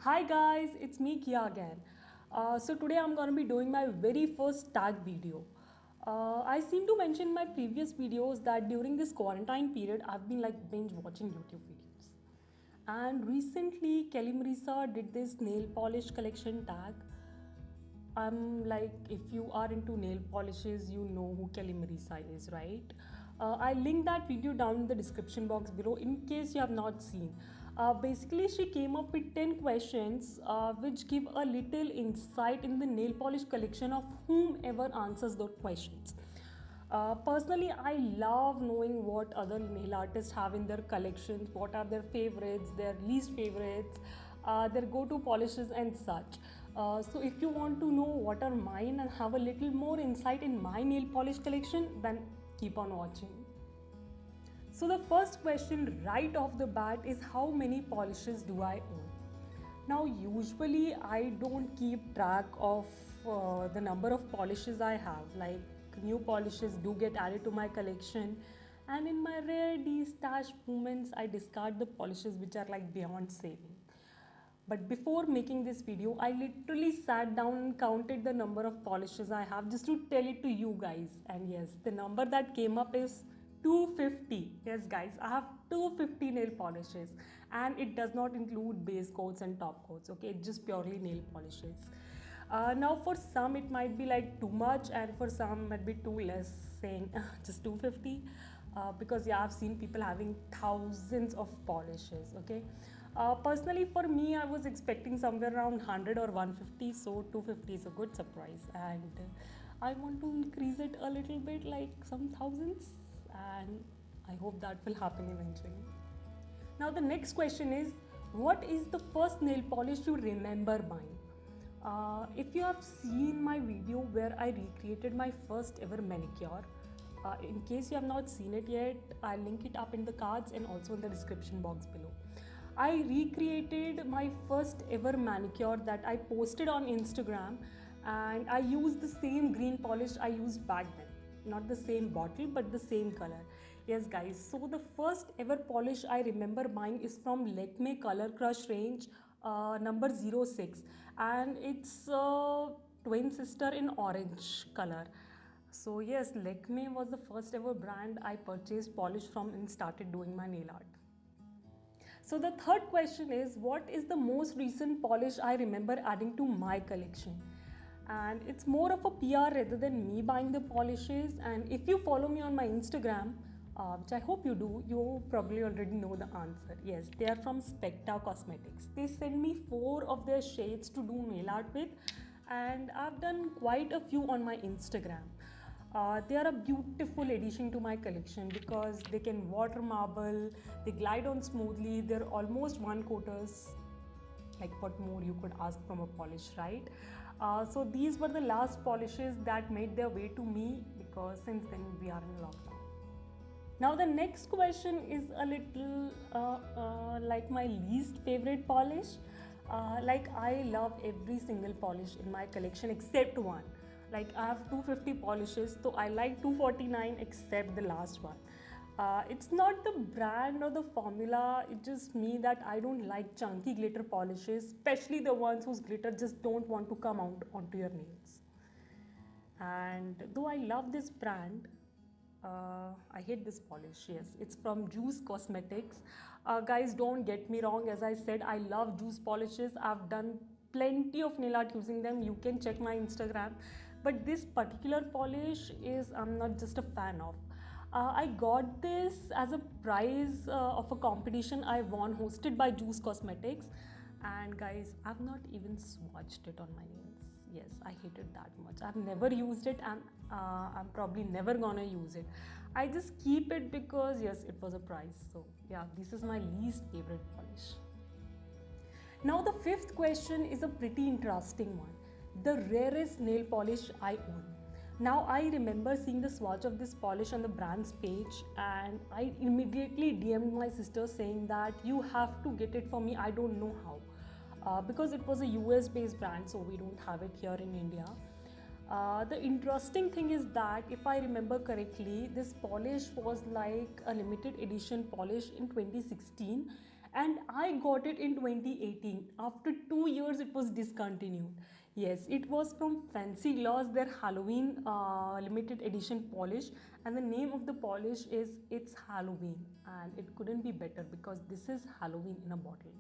Hi guys, it's me Kia again. So today I'm gonna be doing my very first tag video. I seem to mention in my previous videos that during this quarantine period I've been like binge watching YouTube videos. And recently Kelly Marisa did this nail polish collection tag. I'm like, if you are into nail polishes, you know who Kelly Marisa is, right? I linked that video down in the description box below in case you have not seen. Basically, she came up with 10 questions which give a little insight in the nail polish collection of whomever answers those questions. Personally, I love knowing what other nail artists have in their collections, what are their favorites, their least favorites, their go to polishes, and such. So, if you want to know what are mine and have a little more insight in my nail polish collection, then keep on watching. So, the first question right off the bat is how many polishes do I own? Now, usually I don't keep track of the number of polishes I have. Like new polishes do get added to my collection, and in my rare de-stash moments, I discard the polishes which are like beyond saving. But before making this video, I literally sat down and counted the number of polishes I have just to tell it to you guys. And yes, the number that came up is 250. Yes, guys, I have 250 nail polishes, and it does not include base coats and top coats. Okay, it's just purely nail polishes. Now, for some, it might be like too much, and for some, it might be too less, saying just 250. Because yeah, I've seen people having thousands of polishes. Okay, personally, for me, I was expecting somewhere around 100 or 150, so 250 is a good surprise, and I want to increase it a little bit, like some thousands, and I hope that will happen eventually. Now, the next question is, what is the first nail polish you remember buying? If you have seen my video where I recreated my first ever manicure, in case you have not seen it yet, I'll link it up in the cards and also in the description box below. I recreated my first ever manicure that I posted on Instagram, and I used the same green polish I used back then. Not the same bottle, but the same color. Yes, guys. So the first ever polish I remember buying is from Lakme Color Crush range, number 06, and it's twin sister in orange color. So yes, Lakme was the first ever brand I purchased polish from and started doing my nail art. So the third question is, what is the most recent polish I remember adding to my collection? And it's more of a PR rather than me buying the polishes. And if you follow me on my Instagram, which I hope you do, you probably already know the answer. Yes, they are from Specta Cosmetics. They send me 4 of their shades to do nail art with, and I've done quite a few on my Instagram. They are a beautiful addition to my collection because they can water marble, they glide on smoothly, they're almost one coaters. Like, what more you could ask from a polish, right? So these were the last polishes that made their way to me because since then we are in lockdown. Now the next question is a little like my least favorite polish. Like, I love every single polish in my collection except one. Like, I have 250 polishes, so I like 249 except the last one. It's not the brand or the formula, it's just me that I don't like chunky glitter polishes, especially the ones whose glitter just don't want to come out onto your nails. And though I love this brand, I hate this polish. Yes, it's from Juice Cosmetics. Guys, don't get me wrong. As I said, I love Juice polishes. I've done plenty of nail art using them. You can check my Instagram. But this particular polish is I'm not just a fan of. I got this as a prize of a competition I won hosted by Juice Cosmetics. And guys, I've not even swatched it on my nails. Yes, I hate it that much. I've never used it, and I'm probably never gonna use it. I just keep it because yes, it was a prize. So yeah, this is my least favorite polish. Now the fifth question is a pretty interesting one. The rarest nail polish I own. Now I remember seeing the swatch of this polish on the brand's page, and I immediately DM'd my sister saying that you have to get it for me. I don't know how. Because it was a US based brand, so we don't have it here in India. The interesting thing is that if I remember correctly, this polish was like a limited edition polish in 2016, and I got it in 2018. After 2 years, it was discontinued. Yes, it was from Fancy Gloss, their Halloween limited edition polish, and the name of the polish is It's Halloween, and it couldn't be better because this is Halloween in a bottle.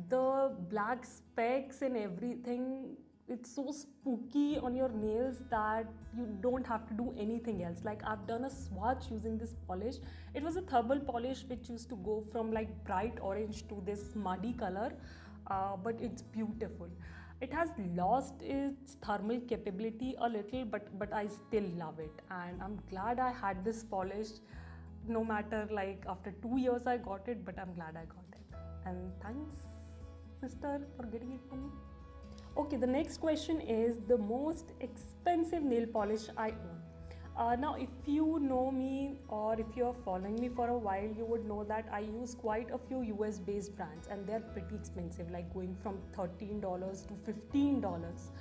The black specks and everything, it's so spooky on your nails that you don't have to do anything else. Like, I've done a swatch using this polish. It was a thermal polish which used to go from like bright orange to this muddy color, but it's beautiful. It has lost its thermal capability a little, but I still love it, and I'm glad I had this polish. No matter, like, after 2 years I got it, but I'm glad I got it. And thanks, sister, for getting it for me. Okay, the next question is the most expensive nail polish I own. Now, if you know me or if you're following me for a while, you would know that I use quite a few US based brands, and they're pretty expensive, like going from $13 to $15.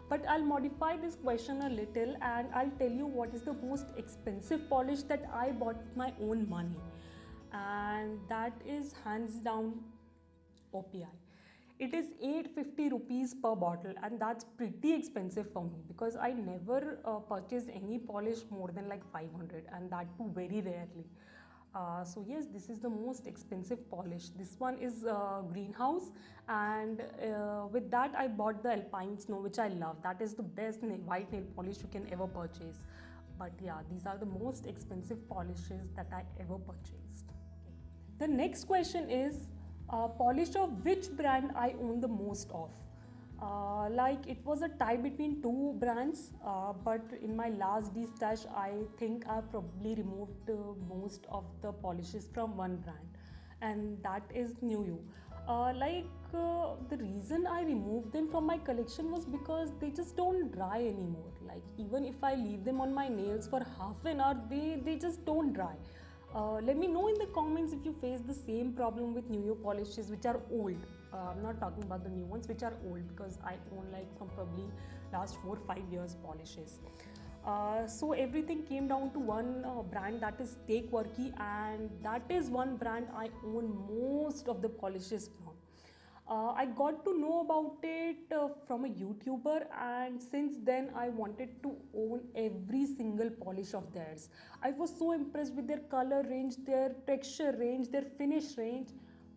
But I'll modify this question a little and I'll tell you what is the most expensive polish that I bought with my own money. And that is hands down OPI. It is 850 rupees per bottle, and that's pretty expensive for me because I never purchase any polish more than like 500, and that too very rarely. So yes, this is the most expensive polish. This one is Greenhouse, and with that I bought the Alpine Snow, which I love. That is the best white nail polish you can ever purchase. But yeah, these are the most expensive polishes that I ever purchased. The next question is polish of which brand I own the most of. Like, it was a tie between two brands, but in my last D stash, I think I probably removed most of the polishes from one brand, and that is New You. The reason I removed them from my collection was because they just don't dry anymore. Like, even if I leave them on my nails for half an hour, they just don't dry. Let me know in the comments if you face the same problem with New Year polishes which are old. I'm not talking about the new ones which are old, because I own like from probably last 4-5 years polishes. So everything came down to one brand, that is Take Worky, and that is one brand I own most of the polishes from. I got to know about it from a YouTuber, and since then I wanted to own every single polish of theirs. I was so impressed with their color range, their texture range, their finish range,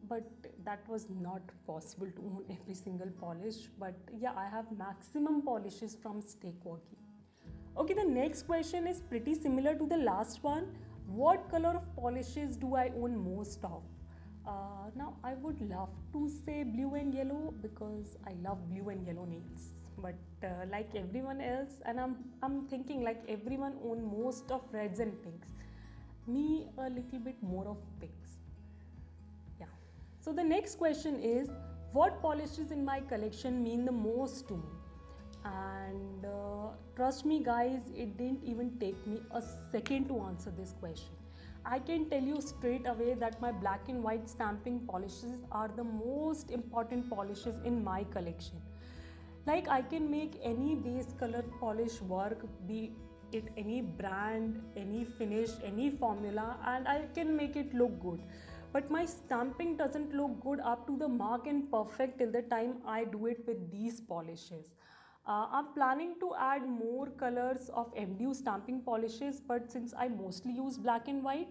but that was not possible to own every single polish. But yeah, I have maximum polishes from Stay Worky. Okay, the next question is pretty similar to the last one. What color of polishes do I own most of? Now, I would love to say blue and yellow because I love blue and yellow nails. But like everyone else, and I'm thinking like everyone own most of reds and pinks. Me, a little bit more of pinks. Yeah. So the next question is, what polishes in my collection mean the most to me? And trust me guys, it didn't even take me a second to answer this question. I can tell you straight away that my black and white stamping polishes are the most important polishes in my collection. Like, I can make any base color polish work, be it any brand, any finish, any formula, and I can make it look good. But my stamping doesn't look good up to the mark and perfect till the time I do it with these polishes. I'm planning to add more colors of MDU stamping polishes, but since I mostly use black and white,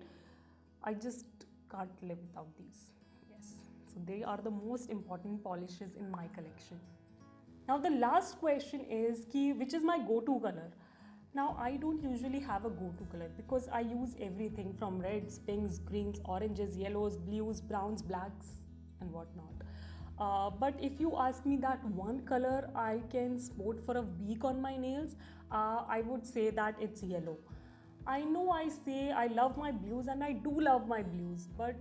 I just can't live without these. Yes, so they are the most important polishes in my collection. Now the last question is which is my go-to color? Now, I don't usually have a go-to color because I use everything from reds, pinks, greens, oranges, yellows, blues, browns, blacks, and whatnot. But if you ask me that one color I can sport for a week on my nails, I would say that it's yellow. I know I say I love my blues, and I do love my blues, but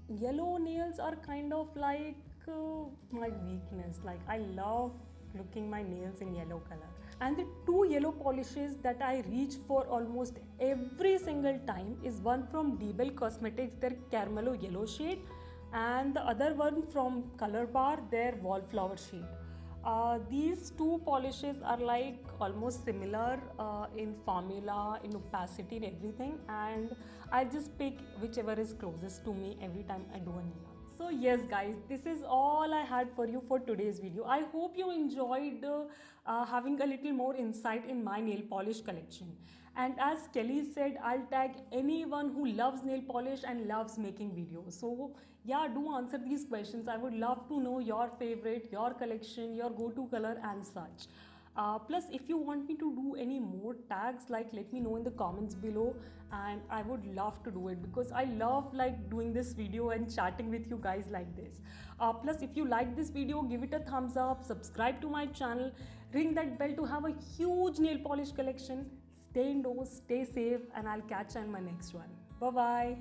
yellow nails are kind of like my weakness. Like, I love looking my nails in yellow color. And the two yellow polishes that I reach for almost every single time is one from Dbel Cosmetics, their Caramello yellow shade, and the other one from Color Bar, their Wallflower shade. These two polishes are like almost similar in formula, in opacity and everything, and I just pick whichever is closest to me every time I do a nail art. So yes guys, this is all I had for you for today's video. I hope you enjoyed having a little more insight in my nail polish collection. And as Kelly said, I'll tag anyone who loves nail polish and loves making videos. So yeah, do answer these questions. I would love to know your favorite, your collection, your go-to color and such. Plus, if you want me to do any more tags, like let me know in the comments below, and I would love to do it because I love like doing this video and chatting with you guys like this. Plus, if you like this video, give it a thumbs up, subscribe to my channel, ring that bell to have a huge nail polish collection. Stay indoors, stay safe, and I'll catch you in my next one. Bye bye.